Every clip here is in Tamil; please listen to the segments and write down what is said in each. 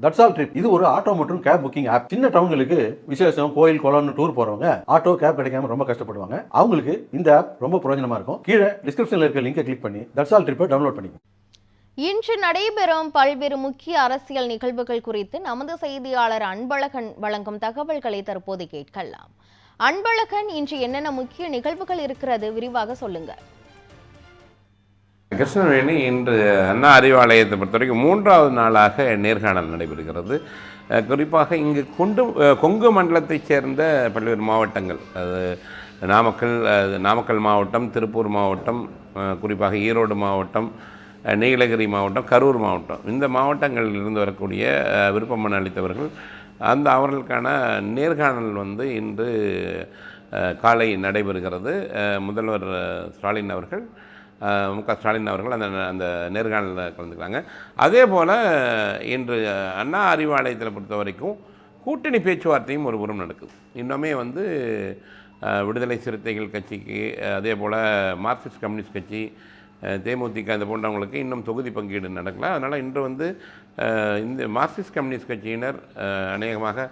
தட்ஸ் ஆல் ட்ரிப் இது ஒரு ஆட்டோ மற்றும் கேப் புக்கிங் ஆப். சின்ன டவுன்களுக்கு விசேஷம், கோயில், குளம்னு டூர் போறவங்க ஆட்டோ கேப் கிடைக்காம ரொம்ப கஷ்டப்படுவாங்க. அவங்களுக்கு இந்த ஆப் ரொம்ப பிரயோஜனமா இருக்கும். கீழே டிஸ்கிரிப்ஷன்ல இருக்க லிங்கை கிளிக் பண்ணி தட்ஸ் ஆல் ட்ரிப்பை டவுன்லோட் பண்ணிக்கோங்க. இன்று நடைபெறும் பல்வேறு முக்கிய அரசியல் நிகழ்வுகள் குறித்து நமது செய்தியாளர் அன்பழகன் வழங்கும் தகவல்களை தற்போது கேட்கலாம். அன்பழகன், இன்று என்னென்ன முக்கிய நிகழ்வுகள் இருக்கிறது, விரிவாக சொல்லுங்க. கிருஷ்ணவேணி, இன்று அண்ணா அறிவாலயத்தை பொறுத்த வரைக்கும் 3வது நாளாக நேர்காணல் நடைபெறுகிறது. குறிப்பாக இங்கு கொங்கு மண்டலத்தைச் சேர்ந்த பல்வேறு மாவட்டங்கள், அது நாமக்கல் மாவட்டம், திருப்பூர் மாவட்டம், குறிப்பாக ஈரோடு மாவட்டம், நீலகிரி மாவட்டம், கரூர் மாவட்டம், இந்த மாவட்டங்களில் இருந்து வரக்கூடிய விருப்ப மனு அளித்தவர்கள் அவர்களுக்கான நேர்காணல் இன்று காலை நடைபெறுகிறது. முதல்வர் ஸ்டாலின் அவர்கள், மு.க. ஸ்டாலின் அவர்கள் அந்த நேர்காணலில் கலந்துக்கிறாங்க. அதே போல் இன்று அண்ணா அறிவாலயத்தில் பொறுத்த வரைக்கும் கூட்டணி பேச்சுவார்த்தையும் ஒரு புறம் நடக்குது. இன்னுமே விடுதலை சிறுத்தைகள் கட்சிக்கு, அதே போல் மார்க்சிஸ்ட் கம்யூனிஸ்ட் கட்சி, தேமுதிக இந்த போன்றவங்களுக்கு இன்னும் தொகுதி பங்கீடு நடக்கல. அதனால் இன்று இந்த மார்க்சிஸ்ட் கம்யூனிஸ்ட் கட்சியினர் அநேகமாக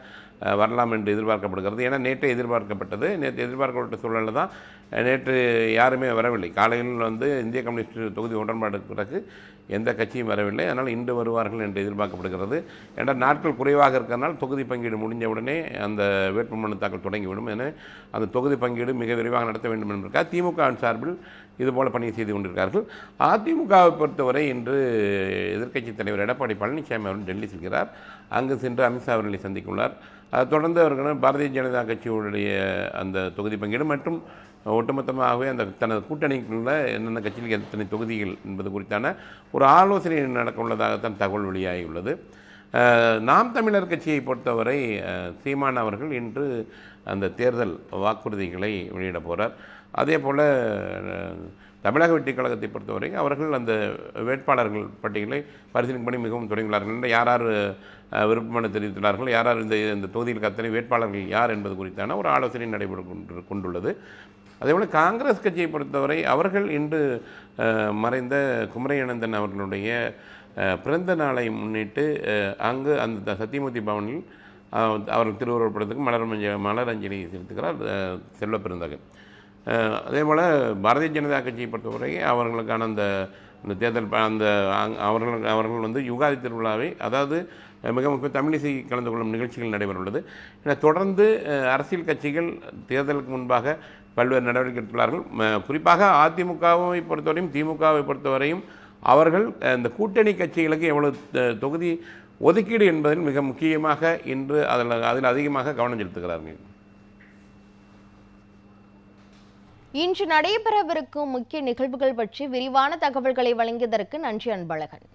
வரலாம் என்று எதிர்பார்க்கப்படுகிறது. ஏன்னா நேற்று எதிர்பார்க்கப்பட்ட சூழலில் தான் நேற்று யாருமே வரவில்லை. காலையில் இந்திய கம்யூனிஸ்ட் தொகுதி உடன்பாடு பிறகு எந்த கட்சியும் வரவில்லை. அதனால் இன்று வருவார்கள் என்று எதிர்பார்க்கப்படுகிறது. ஏன்னா நாட்கள் குறைவாக இருக்கிறனால் தொகுதி பங்கீடு முடிஞ்சவுடனே அந்த வேட்புமனு தாக்கல் தொடங்கிவிடும். என அந்த தொகுதி பங்கீடு மிக விரைவாக நடத்த வேண்டும் என்பதற்காக திமுகவின் சார்பில் இதுபோல் பணியை செய்து கொண்டிருக்கிறார்கள். அதிமுகவை பொறுத்தவரை இன்று எதிர்க்கட்சித் தலைவர் எடப்பாடி பழனிசாமி அவர்கள் டெல்லி செல்கிறார். அங்கு சென்று அமித்ஷா அவர்களை சந்திக்குள்ளார். அதை தொடர்ந்து அவர்கள் பாரதிய ஜனதா கட்சியுடைய அந்த தொகுதி பங்கீடு மற்றும் ஒட்டுமொத்தமாகவே அந்த தனது கூட்டணிக்குள்ள என்னென்ன கட்சிகளுக்கு எத்தனை தொகுதிகள் என்பது குறித்தான ஒரு ஆலோசனை நடக்க உள்ளதாகத்தான் தகவல் வெளியாகியுள்ளது. நாம் தமிழர் கட்சியை பொறுத்தவரை சீமான் அவர்கள் இன்று அந்த தேர்தல் வாக்குறுதிகளை வெளியிட போகிறார். அதே போல் தமிழக வெற்றிக் கழகத்தை பொறுத்தவரை அவர்கள் அந்த வேட்பாளர்கள் பட்டியலை பரிசீலனை பண்ணி மிகவும் தொடங்கியுள்ளார்கள். யார் யார் விருப்பமனு தெரிவித்துள்ளார்கள், யார் யார் இந்த தொகுதியில் அத்தனை வேட்பாளர்கள் யார் என்பது குறித்தான ஒரு ஆலோசனை நடைபெற கொண்டுள்ளது. அதேபோல் காங்கிரஸ் கட்சியை பொறுத்தவரை அவர்கள் இன்று மறைந்த குமரையனந்தன் அவர்களுடைய பிறந்த நாளை முன்னிட்டு அங்கு அந்த சத்தியமூர்த்தி பவனில் அவர்கள் திருவுருவப்படத்துக்கு மலரஞ்சலி செலுத்துகிறார் செல்வ பெருந்தகன். அதேபோல் பாரதிய ஜனதா கட்சியை பொறுத்தவரை அவர்களுக்கான அந்த தேர்தல் அவர்கள் யுகாதி திருவிழாவை, அதாவது மிக முக்கிய தமிழிசை கலந்து கொள்ளும் நிகழ்ச்சிகள் நடைபெறவுள்ளது. தொடர்ந்து அரசியல் கட்சிகள் தேர்தலுக்கு முன்பாக பல்வேறு நடவடிக்கை எடுத்துள்ளார்கள். குறிப்பாக அதிமுகவை பொறுத்தவரையும் திமுகவை பொறுத்தவரையும் அவர்கள் இந்த கூட்டணி கட்சிகளுக்கு எவ்வளவு தொகுதி ஒதுக்கீடு என்பதில் மிக முக்கியமாக இன்று அதில் அதிகமாக கவனம் செலுத்துகிறார்கள். இன்று நடைபெறவிருக்கும் முக்கிய நிகழ்வுகள் பற்றி விரிவான தகவல்களை வழங்கியதற்கு நன்றி அன்பழகன்.